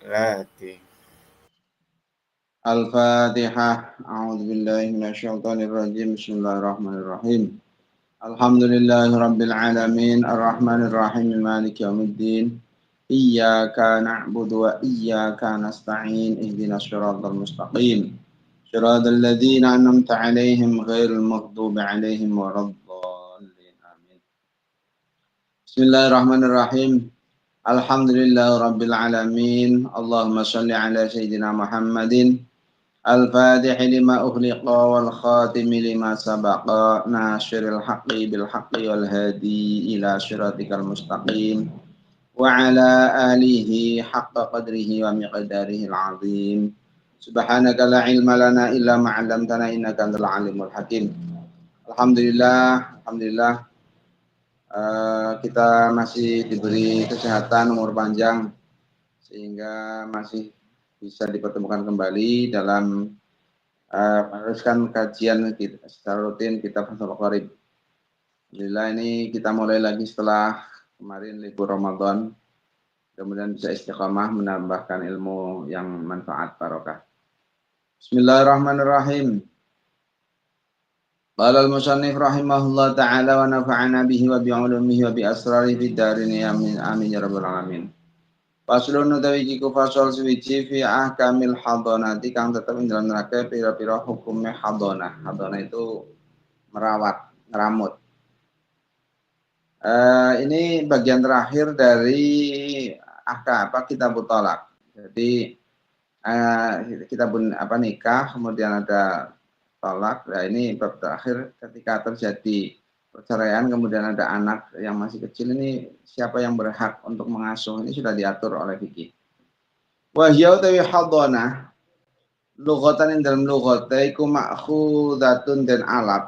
Lati. Al-Fatihah. A'udzu billahi minasyaitonir rajim. Bismillahirrahmanirrahim. Alhamdulillahi rabbil alamin, arrahmanir rahim, maliki yaumiddin. Iyyaka na'budu wa iyyaka nasta'in. Ihdinas siratal mustaqim. Siratal ladzina an'amta 'alaihim ghairil maghdubi 'alaihim waladdallin. Amin. Bismillahirrahmanirrahim. Alhamdulillahi rabbil alamin. Allahumma shalli ala sayyidina Muhammadin الفاتح لما أغلق والخاتم لما سبق ناصر الحق بالحق والهادي إلى صراطك المستقيم وعلى آله حق قدره ومقداره العظيم سبحانك لا علم لنا إلا ما علمتنا إنك أنت العليم الحكيم. Alhamdulillah kita masih diberi kesehatan, umur panjang sehingga masih bisa dipertemukan kembali dalam meneruskan kajian kita secara rutin kitab Fathul Qorib. Alhamdulillah ini kita mulai lagi setelah kemarin libur Ramadan. Kemudian bisa istiqamah menambahkan ilmu yang manfaat barokah. Bismillahirrahmanirrahim. Qala al-musannif rahimahullah ta'ala wa nafa'ana bihi wa bi'ulumihi wa bi asrarihi fid darin amin amin ya rabbal alamin. Faslun utawi iku fasal suwiji fi ahkamil hadonati kang tetep ing dalam neraka pira-pira hukume hadonah. Hadonah itu merawat, ngeramut. Ini bagian terakhir dari kitab tolak. Jadi kita pun nikah, kemudian ada tolak. Nah ini bab terakhir ketika terjadi perceraian, kemudian ada anak yang masih kecil, ini siapa yang berhak untuk mengasuh, ini sudah diatur oleh fikih. Wahya utawi hadonah lughatan ing dalam lughat iku ma'khudatun dan alat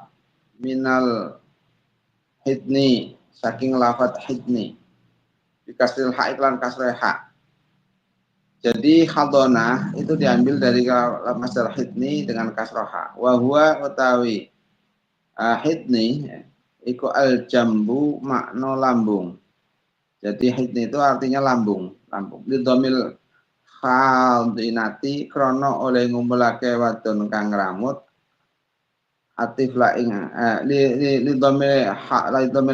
minal hidni saking lafat hidni dikasril ha iklan kasrah ha. Jadi hadonah itu diambil dari masdar hidni dengan kasrah ha. Wa huwa utawi hidni iku al jambu makna lambung. Jadi hidni itu artinya lambung. Lidhamil khadinati krono oleh ngumpulake wadon kang ngramut atif la ing lidhamil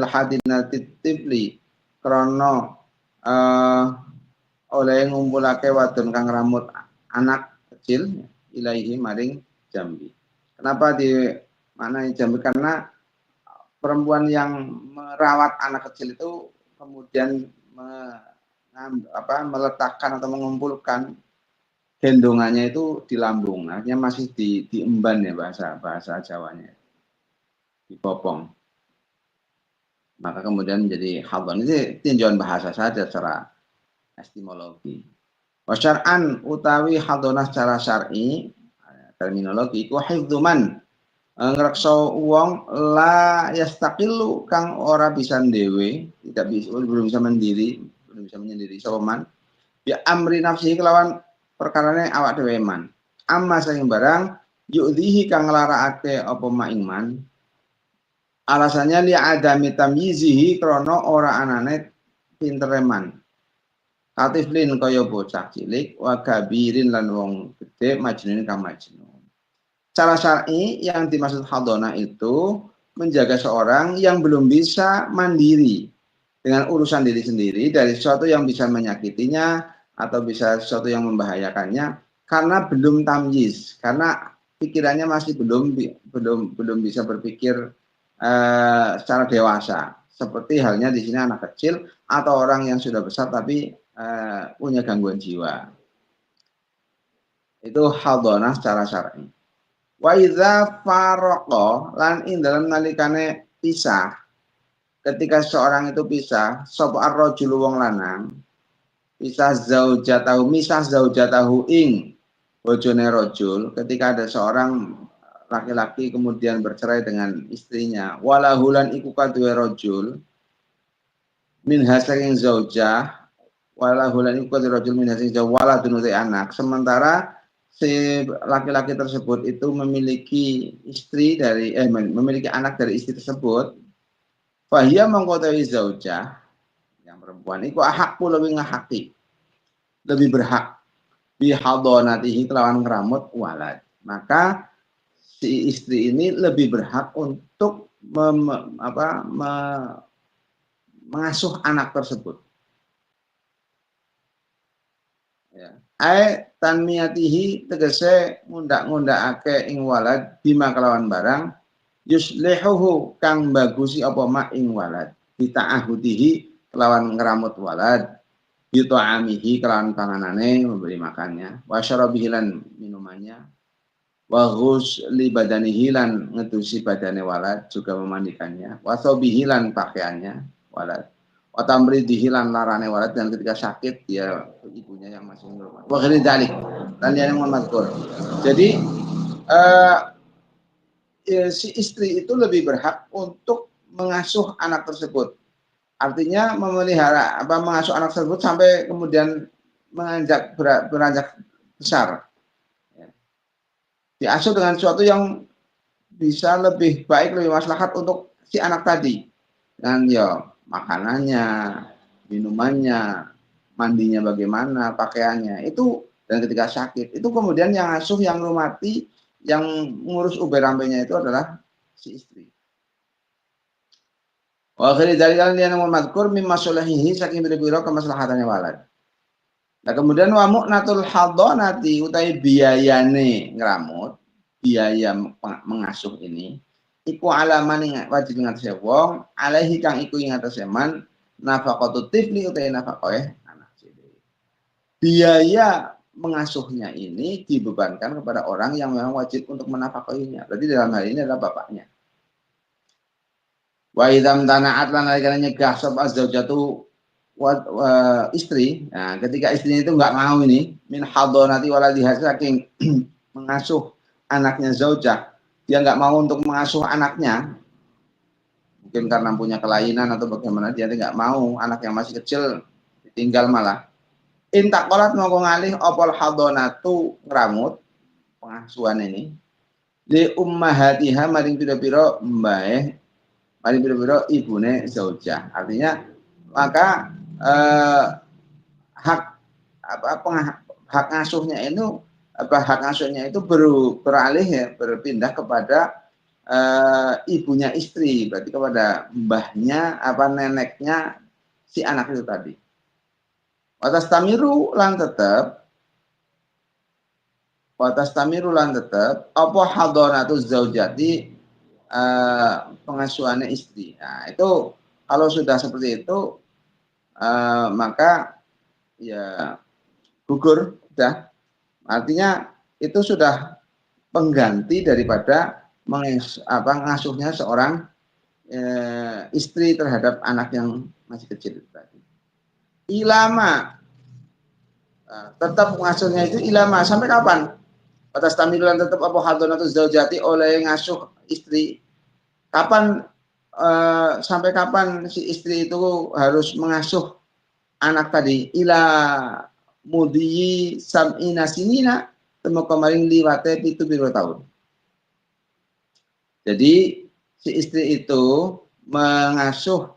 hadinati tifli krono oleh ngumpulake wadon kang ngramut anak kecil ilahi maring jambi. Kenapa dimaknai jambi? Karena perempuan yang merawat anak kecil itu kemudian meletakkan atau mengumpulkan gendongannya itu di lambung, artinya masih diemban ya bahasa Jawanya, dipopong. Maka kemudian menjadi hadon. Ini tinjauan bahasa saja secara etimologi. Wasyar'an utawi hadonah secara syar'i terminologi iku hifdzuman ngrekso wong la yastaqilu kang ora bisa ndewe, belum bisa menyendiri soman ya amri nafsi kelawan perkarane awak dhewe man. Amma saking barang yu'dhihi kang nglarakake apa iman. Alasannya li adami tamyizihi krana ora anane pintereman. Katiflin kaya bocah cilik wa gabirin lan wong gede majnun kang majnun. Cara syar'i yang dimaksud hadonah itu menjaga seorang yang belum bisa mandiri dengan urusan diri sendiri dari sesuatu yang bisa menyakitinya atau bisa sesuatu yang membahayakannya karena belum tamyiz, karena pikirannya masih belum bisa berpikir secara dewasa. Seperti halnya di sini anak kecil atau orang yang sudah besar tapi punya gangguan jiwa. Itu hadonah secara syar'i. Wa idza faraqa lan ing dalam nalikane pisah, ketika seorang itu pisah sapa ar-rajul wong lanang pisah misah zaujatahu ing bojone rajul, ketika ada seorang laki-laki kemudian bercerai dengan istrinya walahulan iku kaduwe rajul min hasaking zaujah walahulan iku kaduwe rajul min hasaking zaujah waladun anak, sementara si laki-laki tersebut itu memiliki memiliki anak dari istri tersebut, fahiyya mengkotawi zaujah yang perempuan itu ahakku lebih ngahaki, lebih berhak bihadonatihi kelawan ngeramut walad. Maka si istri ini lebih berhak untuk mengasuh anak tersebut. Ya. Tanmiyatihi tegese ngundak-ngundakake ing walad bima kelawan barang yuslihuhu kang bagusi apa mak ing walad bita'ahudihi kelawan ngeramut walad bita'amihi kelawan panganane memberi makannya wa syarabihi lan minumannya wa ghusli badanihi lan ngedusi badane walad juga memandikannya wa thobihi lan pakaiannya walad wa tamridihi lan larane walad dan ketika sakit dia ibunya yang masih normal wa ghairi dzalik dan yang mazkur. Jadi si istri itu lebih berhak untuk mengasuh anak tersebut. Artinya memelihara mengasuh anak tersebut sampai kemudian beranjak besar. Diasuh dengan sesuatu yang bisa lebih baik, lebih maslahat untuk si anak tadi. Dan ya makanannya, minumannya, mandinya bagaimana, pakaiannya itu dan ketika sakit itu kemudian yang asuh, yang rumati, yang ngurus uber-ambenya itu adalah si istri. Wa akhiri dari kalian yang mazkur mimma sulahihi saking biro-biro kemaslahatannya walad. Nah kemudian wa mu'natul hadonati utai biayane ngramut, biaya mengasuh ini iku alaman wajib ngatasi wong alaihi kang iku ing atase man nafaqatu tifli utai nafaqoe anak cilik. Biaya mengasuhnya ini dibebankan kepada orang yang memang wajib untuk menafkahinya. Berarti dalam hal ini adalah bapaknya. Wa idzam tana'at lan alika nyegah sab azzaujatu istri. Nah, ketika istrinya itu enggak mau ini min hadonati waladiha saking mengasuh anaknya zaujah, dia enggak mau untuk mengasuh anaknya. Mungkin karena punya kelainan atau bagaimana dia enggak mau anak yang masih kecil ditinggal malah. Intakolat mau ngalih opol hadonatu ngeramut pengasuhan ini li ummahatiha maring pira-pira mbae maring pira-pira ibune zaujah. Artinya maka hak hak ngasuhnya itu beralih ya, berpindah kepada ibunya istri, berarti kepada mbahnya neneknya si anak itu tadi. Watas tamiru lan tetap apa hadonatu zaujati pengasuhannya istri. Nah itu kalau sudah seperti itu maka ya gugur sudah, artinya itu sudah pengganti daripada mengasuhnya seorang istri terhadap anak yang masih kecil itu tadi. Ilama tetap mengasuhnya itu ilama sampai kapan? Atas tamilan tetap apa hadonatu zaujati oleh ngasuh istri. Kapan sampai kapan si istri itu harus mengasuh anak tadi? Ila mudi sam'ina sinina temu kemarin liwate itu 7 tahun. Jadi si istri itu mengasuh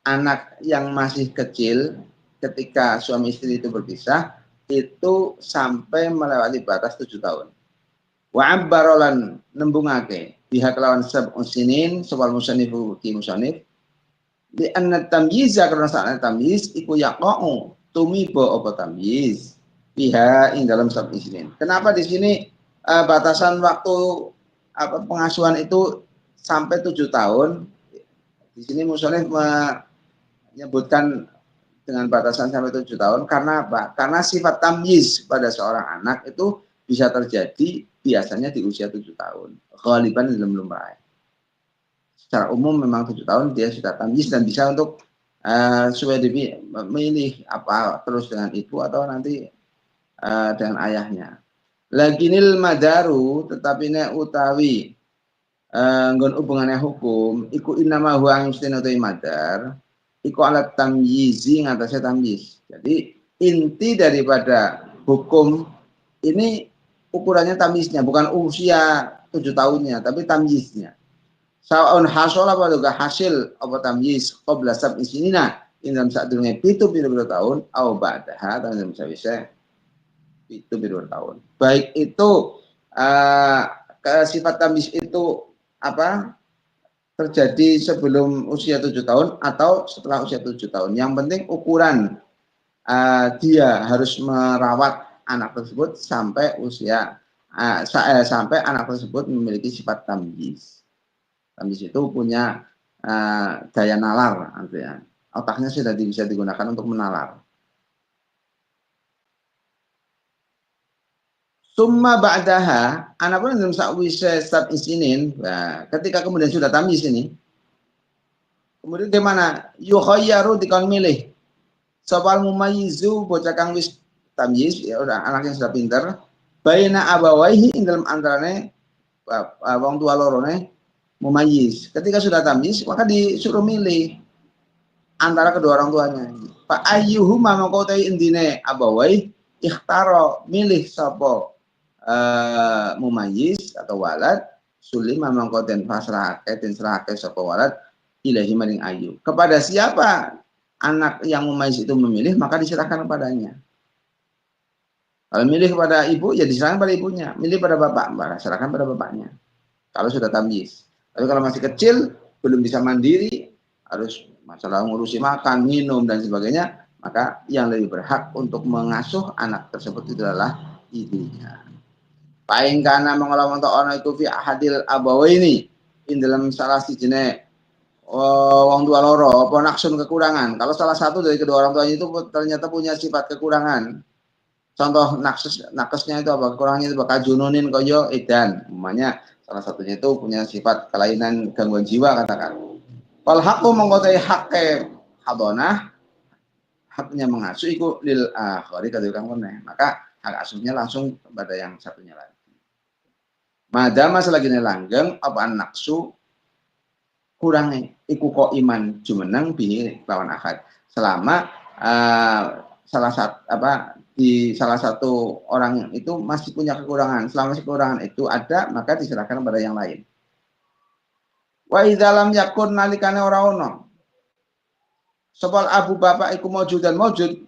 anak yang masih kecil ketika suami istri itu berpisah itu sampai melewati batas 7 tahun. Wa abbarolan nembungake pihak lawan sab'un sinin sewal musanifu ki musanif di anna tamyiza karena saat tamyiz iku yaqa'u tumiba apa tamyiz pihak ing dalam sab'un sinin. Kenapa di sini batasan waktu pengasuhan itu sampai 7 tahun? Di sini musanif menyebutkan dengan batasan sampai 7 tahun karena apa? Karena sifat tamyiz pada seorang anak itu bisa terjadi biasanya di usia 7 tahun. Ghaliban belum lumrah. Secara umum memang 7 tahun dia sudah tamyiz dan bisa untuk supaya memilih apa terus dengan ibu atau nanti dengan ayahnya. Laginil madaru tetapi ne utawi nggon hubungannya hukum iku innama huwa mustinatui madar iku alat tamyizi ngatasnya tamyiz. Jadi inti daripada hukum ini ukurannya tamyiznya, bukan usia 7 tahunnya, tapi tamyiznya. Sa'un hasola apa juga hasil apa tamyiz qabla sab'i sinina ing dalam saat durunge 7 tahun au ba'daha atau dalam sawise itu biru tahun. Baik itu sifat tamyiz itu apa terjadi sebelum usia 7 tahun atau setelah usia 7 tahun. Yang penting ukuran dia harus merawat anak tersebut sampai usia sampai anak tersebut memiliki sifat tamyiz. Tamyiz itu punya daya nalar, artinya otaknya sudah bisa digunakan untuk menalar. Summa ba'daha, anak pun dalam sakwise sab isinin, nah, ketika kemudian sudah tamyiz ini, kemudian gimana? Yukhayyaru dikon milih. Sopal mumayyizu bocah kang wis tamyiz, ya udah anak yang sudah pinter, baina abawaihi ing dalam antarane wong tua lorone mumayyiz. Ketika sudah tamyiz, maka disuruh milih antara kedua orang tuanya. Fa ayyuhuma mangko te indine abawai ikhtaro milih sapa mumayyiz atau walad sulim mangko den pasrahake den serahake sapa walad ilahi maring ayu. Kepada siapa anak yang mumayyiz itu memilih, maka diserahkan kepadanya. Kalau milih kepada ibu, ya diserahkan pada ibunya. Milih pada bapak, maka serahkan pada bapaknya. Kalau sudah tamyiz. Tapi kalau masih kecil, belum bisa mandiri, harus masalah ngurusi makan, minum, dan sebagainya, maka yang lebih berhak untuk mengasuh anak tersebut itu adalah ibunya. Paling karena mengalami untuk orang itu fi ahadil abawaini in dalam salah si jenis wong tua loro apa naksun kekurangan. Kalau salah satu dari kedua orang tuanya itu ternyata punya sifat kekurangan. Contoh nakesnya itu apa? Kekurangannya itu bakal jununin koyo edan. Namanya salah satunya itu punya sifat kelainan gangguan jiwa katakan. Wal haqqu mengkotai haqqe hadonah, haknya mengasuh itu lil akhari kata orang meneh. Maka hak asuhnya langsung kepada yang satunya lagi. Madama selagi langgeng apa naksu kurangnya iku kok iman jumeneng bihi lawan akad. Selama di salah satu orang itu masih punya kekurangan. Selama kekurangan itu ada, maka diserahkan kepada yang lain. Wa idzalam yakun nalikane ora ono. Sebal abu bapak iku maujud dan maujud.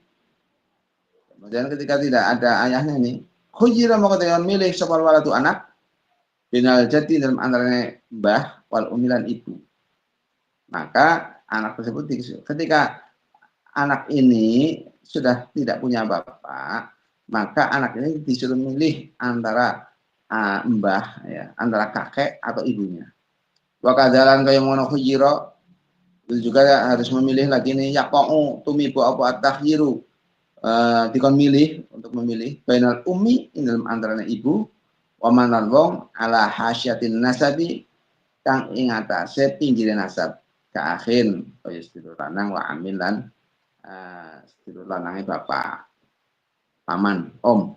Kemudian ketika tidak ada ayahnya ini, khuyira maka dengan milih sebal waladu anak binal jati dalam antaranya mbah wal umilan ibu. Maka anak tersebut ketika anak ini sudah tidak punya bapak, maka anak ini disuruh milih antara mbah, ya, antara kakek atau ibunya. Wakadalan kaya ngono khuyira, itu juga harus memilih lagi nih yaqau tumibu apa at-takhyiru, dikon milih untuk memilih bainal ummi dalam antaranya ibu wa manal wong ala hasyatin nasabi kang ing atase pinggire nasab ka akhin kaya sedulur lanang wa amin lan sedulur lanange bapak, paman, om.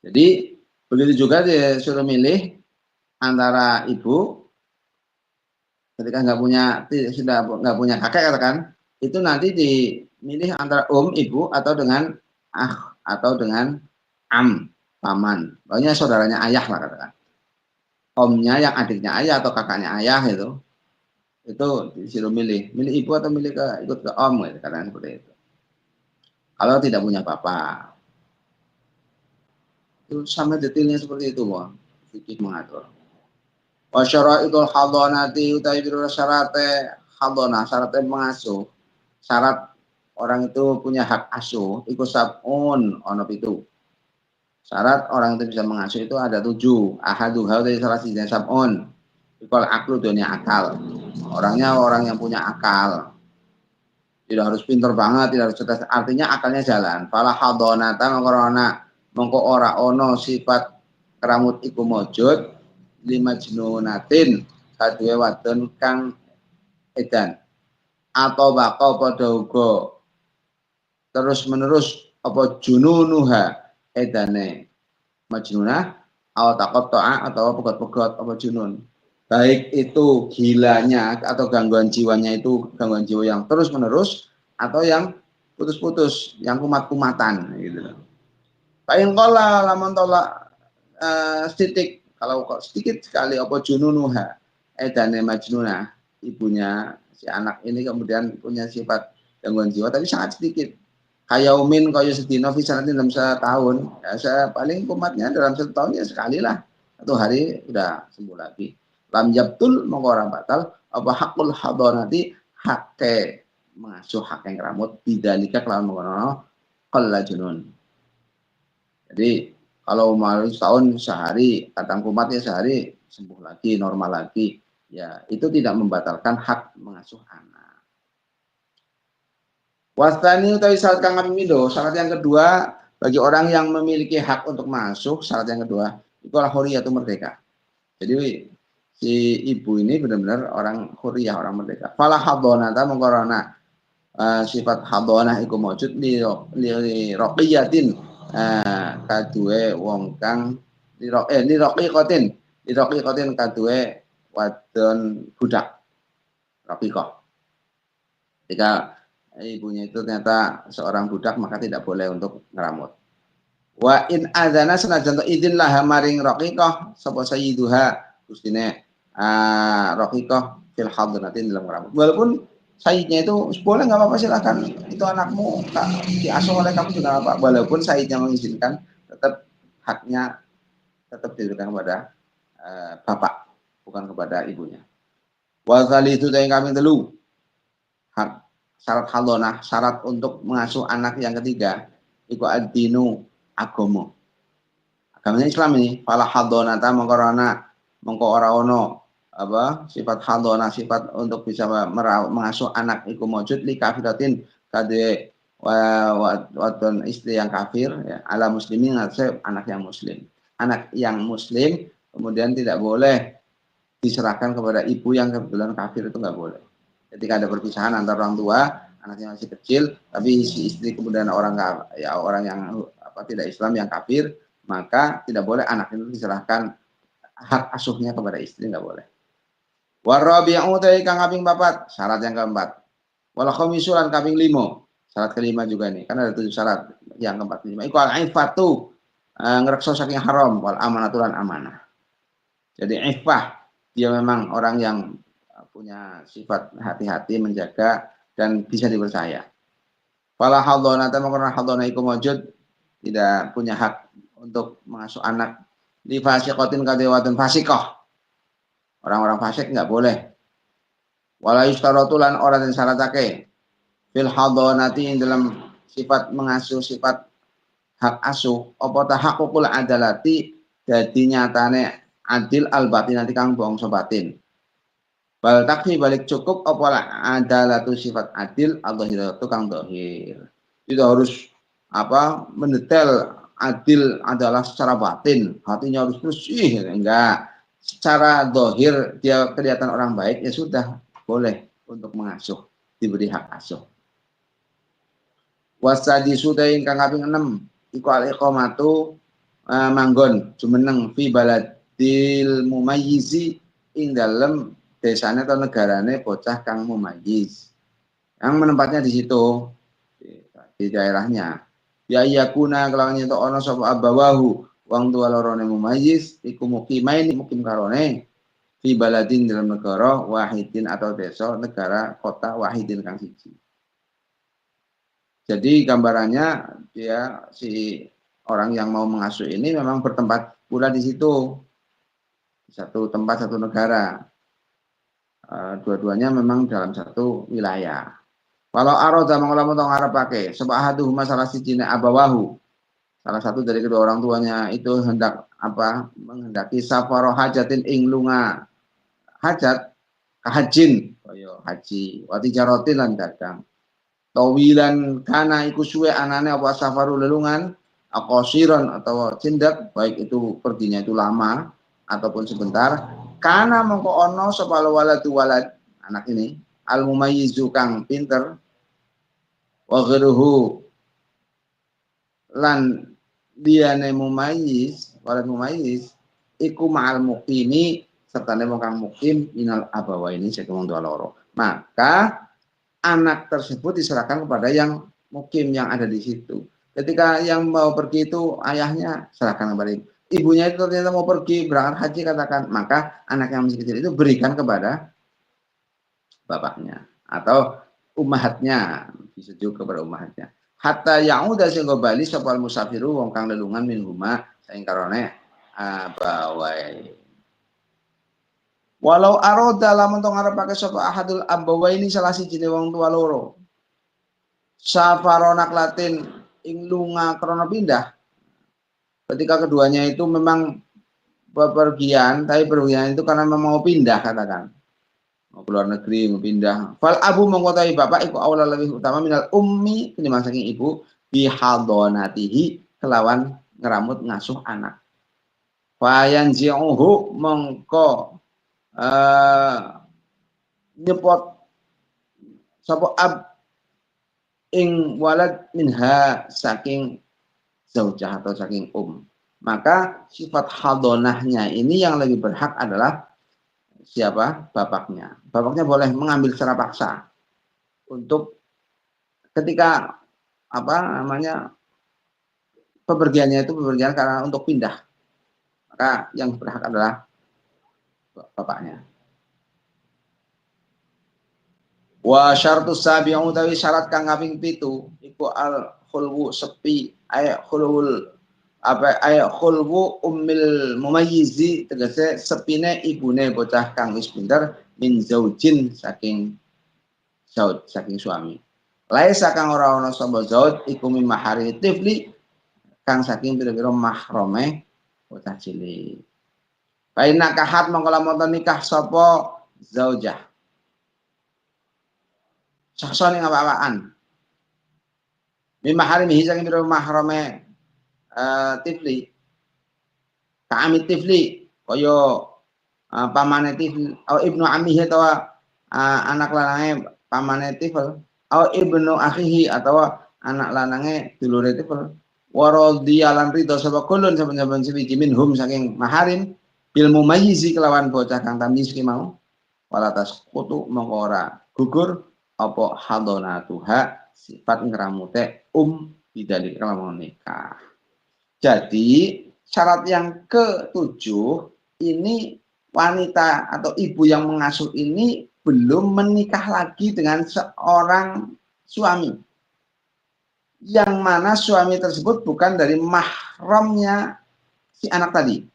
Jadi begitu juga dia suruh milih antara ibu ketika sudah nggak punya kakek katakan, itu nanti dimilih antara ibu atau dengan atau dengan am, paman. Pokoknya saudaranya ayah lah katakan. Omnya yang adiknya ayah atau kakaknya ayah itu disuruh milih ibu atau ikut ke om gitu, karena seperti itu. Kalau tidak punya bapak, itu sama detailnya seperti itu, Bang. Fikih mengatur. Wa syara'itul hadonati utawi biro syarate hadonah, syaratnya mengasuh. Syarat orang itu punya hak asuh, iku sab'un ono pitu. Syarat orang itu bisa mengasuh itu ada 7. Ahaduha dari salah satunya sab'un. Ikul aklu dunia akal. Orangnya orang yang punya akal. Tidak harus pintar banget, tidak harus cerdas. Artinya akalnya jalan. Fala hadonata mongko ora ono sifat keramut iku mojud lima jenunatin kadue wadon kang edan atau bako pada uga terus menerus apa jununuha edane majnunah atau takut toa atau pegot-pegot apa junun, baik itu gilanya atau gangguan jiwanya itu gangguan jiwa yang terus menerus atau yang putus-putus, yang kumat-kumatan gitu. Paling kola lamun tolak sedikit, kalau kok sedikit sekali apa jununuha edane majnunah, ibunya si anak ini kemudian punya sifat gangguan jiwa tapi sangat sedikit. Kayaumin kaya sedina fi sanatin dalam setahun. Ya, saya paling kumatnya dalam setahun ya sekali lah. Satu hari udah sembuh lagi. Lam yabtul mongko ora batal apa hakul hadonati hake mengasuh hak yang keramut bidalika kelawan mengkono qalla junun. Jadi kalau mau setahun sehari kadang kumatnya sehari sembuh lagi normal lagi ya itu tidak membatalkan hak mengasuh anak. Wastani utawi syarat kang mido, syarat yang kedua bagi orang yang memiliki hak untuk masuk, syarat yang kedua itu adalah huriyah itu merdeka. Jadi si ibu ini benar-benar orang huriyah, orang merdeka. Fala hadonata mengkorona sifat hadonah iku maujud li roqiyatin kadue wong kang li roqiqatin kadue wadon budak roqiqah. Ketika ibunya itu ternyata seorang budak maka tidak boleh untuk ngeramut. Wa in adzana senajan to idin lah maring raqiqah sapa sayyiduha gustine raqiqah fil hadratin dalam ngeramut. Walaupun sayyidnya itu boleh nggak apa-apa silakan itu anakmu diasuh oleh kamu juga apa walaupun sayyidnya mengizinkan tetap haknya tetap diberikan kepada bapak bukan kepada ibunya. Wa itu yang kami telu hak syarat halonah, syarat untuk mengasuh anak yang ketiga, iku ad-dinu agomo. Agamanya Islam ini, fala hadonata mengkorona mengko ora ono apa sifat hadonah, sifat untuk bisa mengasuh anak iku mujud li kafiratin kade wadon istri yang kafir ya, ala muslimin anak yang muslim. Anak yang muslim kemudian tidak boleh diserahkan kepada ibu yang kebetulan kafir itu nggak boleh. Ketika ada perpisahan antara orang tua, anaknya masih kecil, tapi si istri kemudian orang yang apa tidak Islam yang kafir, maka tidak boleh anak itu diserahkan hak asuhnya kepada istri, nggak boleh. Warabi'u tadi kang kaping 4, syarat yang keempat. Wala khamisulan kaping 5, syarat kelima juga nih, kan ada 7 syarat yang keempat lima. Iku al-ifatu ngrekso saking haram wal amanatulan amanah. Jadi ifah dia memang orang yang punya sifat hati-hati menjaga dan bisa dipercaya. Fala hadonata mengkorona hadona iku mawjud tidak punya hak untuk mengasuh anak di fasikotin kadewatun fasikoh. Orang-orang fasik nggak boleh. Wala yustaratulan orang yang syaratake fil hadonati dalam sifat mengasuh sifat hak asuh apa ta hakul adalati dadi nyatane adil al batin nanti kang bangsa batin. Bal takfi balik cukup apa adalatu sifat adil Allah itu kang dohir. Tidak harus apa mendetail adil adalah secara batin, hatinya harus bersih enggak. Secara dohir dia kelihatan orang baik ya sudah boleh untuk mengasuh, diberi hak asuh. Wasadi sudah ingkang kaping 6 iku al iqamatu manggon jumeneng fi baladil mumayyizi ing dalem desanya atau negarane bocah kang mumayyiz yang menempatnya di situ di daerahnya ya yakuna kelawan itu ono sapa abawahu wong tua lorone mumayyiz iku mukimain mukim karone fi baladin dalam negara wahidin atau desa negara kota wahidin kang siji. Jadi gambarannya dia si orang yang mau mengasuh ini memang bertempat pula di situ satu tempat satu negara. Dua-duanya memang dalam satu wilayah. Kalau aroda mengulamu tong Arab pakai, sebab haduh masalah si Cina abawahu. Salah satu dari kedua orang tuanya itu hendak apa? Menghendaki safaro hajatin ing lunga hajat kahajin, koyo haji, wati jarotin lan dagang. Tawilan kana iku suwe anane apa safaru lelungan, akosiron atau cindak, baik itu perginya itu lama ataupun sebentar. Karena mongko ono sapa waladu walad anak ini al mumayyizu kang pinter wa ghairuhu lan diane mumayyiz walad mumayyiz iku ma'al muqimi serta wong kang mukim minal abawa ini sing wong tua loro. Maka anak tersebut diserahkan kepada yang mukim yang ada di situ. Ketika yang mau pergi itu ayahnya serahkan kepada ibunya itu ternyata mau pergi berangkat haji katakan, maka anak yang masih kecil itu berikan kepada bapaknya atau ummahatnya, bisa juga kepada ummahatnya. hatta yauda sehingga bali sapa musafiru wong kang lelungan min huma saing karone abawai. Walau aroda lamun tong ngarepake sapa ahadul abawaini salah sijine wong tua loro. Safaronak latin ing lunga krana pindah. Ketika keduanya itu memang bepergian, tapi pergian itu karena memang mau pindah katakan. Mau keluar negeri, mau pindah. Fal abu mengkotai bapak iku awal lebih utama minal ummi ketimbang saking ibu bihadonatihi kelawan ngeramut ngasuh anak. Fayan ji'uhu mengko nyepot sapa ab ing walad minha saking zaujah atau saking maka sifat hadonahnya ini yang lebih berhak adalah siapa? Bapaknya. Bapaknya boleh mengambil secara paksa untuk ketika apa namanya pepergiannya itu pepergian karena untuk pindah. Maka yang berhak adalah bapaknya. Wa syartus sabi'u utawi syarat kang kaping 7 iku al khulwu sepi ay khulwul apa ay khulwu ummil mumayyizi tegese sepine ibune bocah kang wis pinter min zaujin saking zauj saking suami. Laisa kang ora ana sapa zauj iku min mahari tifli kang saking pira-pira mahrame bocah cilik. Baina kahat mongko lamun nikah sapa zaujah saksa ning apa-apaan. Mimma harimihi saking pira mahrame tifli. Kami tifli kaya pamane tifli atau ibnu ammihi atau anak lanange pamane tifl atau ibnu akhihi atau anak lanange dulure tifl. Waradiyalan ridho sapa kulun saben-saben siji minhum saking maharim bil mumayyizi kelawan bocah kang tamyiz ki mau walatas kutu mongko ora gugur apa hadonatuha sifat ngeramute bidalik kelawan nikah. Jadi syarat yang ke-7 ini wanita atau ibu yang mengasuh ini belum menikah lagi dengan seorang suami. Yang mana suami tersebut bukan dari mahramnya si anak tadi.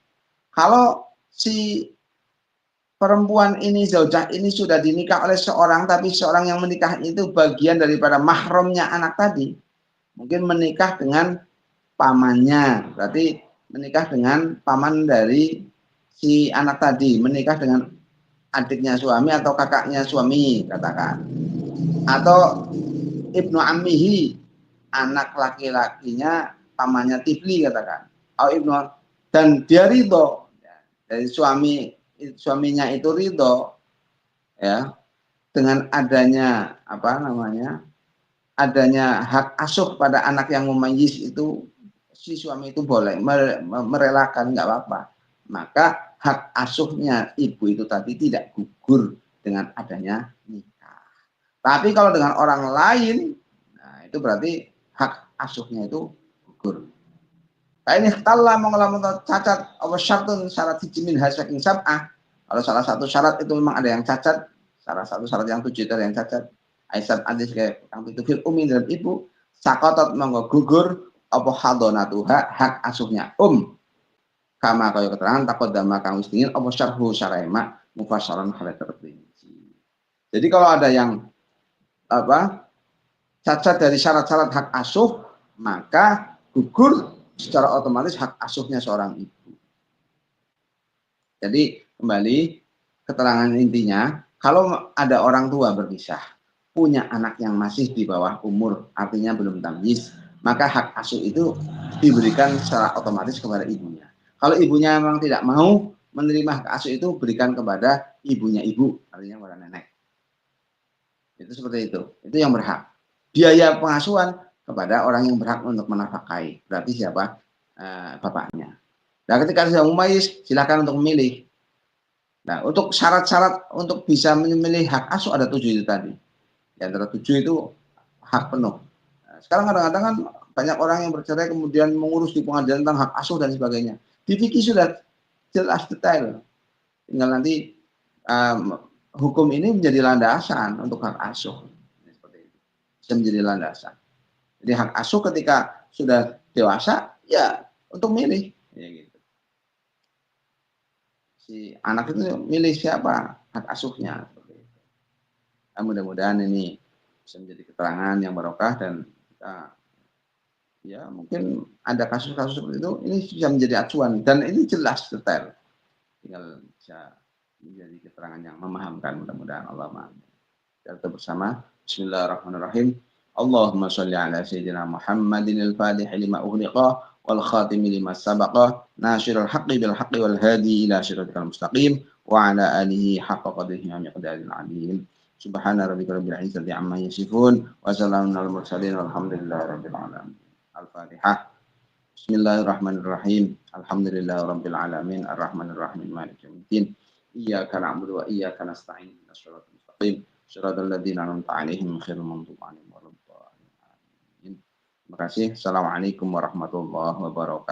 Kalau si perempuan ini, zaujah ini sudah dinikah oleh seorang, tapi seorang yang menikah itu bagian daripada mahramnya anak tadi. Mungkin menikah dengan pamannya, berarti menikah dengan paman dari si anak tadi, menikah dengan adiknya suami atau kakaknya suami, katakan. Atau ibnu ammihi, anak laki-lakinya pamannya tifli, katakan. Atau ibnu, dan dia ridho, dari suaminya itu ridho, ya, dengan adanya apa namanya, adanya hak asuh pada anak yang mumayyiz itu, si suami itu boleh merelakan, nggak apa-apa. Maka hak asuhnya ibu itu tadi tidak gugur dengan adanya nikah. Tapi kalau dengan orang lain, nah itu berarti hak asuhnya itu gugur. Nah ini talla mengelamun cacat apa syartun syarat hiji min hasaking sab'ah. Kalau salah satu syarat itu memang ada yang cacat, salah satu syarat yang 7 itu ada yang cacat. Aisyah hadis kayak yang itu fil umi dan ibu sakotot monggo gugur apa hadonatuha hak asuhnya kama kaya keterangan takut dama kang wis dingin apa syarhu syaraima mufassaran hal terperinci. Jadi kalau ada yang apa cacat dari syarat-syarat hak asuh, maka gugur secara otomatis hak asuhnya seorang ibu. Jadi kembali keterangan intinya, kalau ada orang tua berpisah, punya anak yang masih di bawah umur, artinya belum tamyiz, maka hak asuh itu diberikan secara otomatis kepada ibunya. Kalau ibunya memang tidak mau menerima hak asuh itu, berikan kepada ibunya ibu, artinya kepada nenek. Itu seperti itu yang berhak. Biaya pengasuhan kepada orang yang berhak untuk menafkahi, berarti siapa? Bapaknya. Nah ketika sudah mumayyiz, silakan untuk memilih. Nah untuk syarat-syarat untuk bisa memilih hak asuh ada 7 itu tadi. Di antara 7 itu hak penuh. Nah, sekarang kadang-kadang kan banyak orang yang bercerai kemudian mengurus di pengadilan tentang hak asuh dan sebagainya. Di fikih sudah jelas detail. Tinggal nanti hukum ini menjadi landasan untuk hak asuh. Seperti itu. Bisa menjadi landasan. Jadi hak asuh ketika sudah dewasa, ya untuk milih, ya gitu. Si anak itu milih siapa hak asuhnya. Nah, mudah-mudahan ini bisa menjadi keterangan yang barokah dan kita ya mungkin ada kasus-kasus seperti itu, ini bisa menjadi acuan dan ini jelas detail. Tinggal bisa menjadi keterangan yang memahamkan, mudah-mudahan Allah memahami. Kita bersama. Bismillahirrahmanirrahim. Allahumma sholli ala sayyidina Muhammadin al-Fatih lima ughliqa wal khatim lima sabaqa nasirul haqqi bil haqqi wal hadi ila siratal mustaqim wa ala alihi haqqa qadrihi wa miqdaril azim. Subhana rabbika rabbil izzati amma yasifun wa salamun alal mursalin walhamdulillahi rabbil alamin. Al-Fatihah. Bismillahirrahmanirrahim. Alhamdulillahirabbil alamin arrahmanir rahim maliki yaumiddin. Iyyaka na'budu wa iyyaka nasta'in. Shiratal mustaqim. Shiratal ladzina an'amta 'alaihim ghairil maghdubi 'alaihim waladdallin. Terima kasih. Assalamualaikum warahmatullahi wabarakatuh.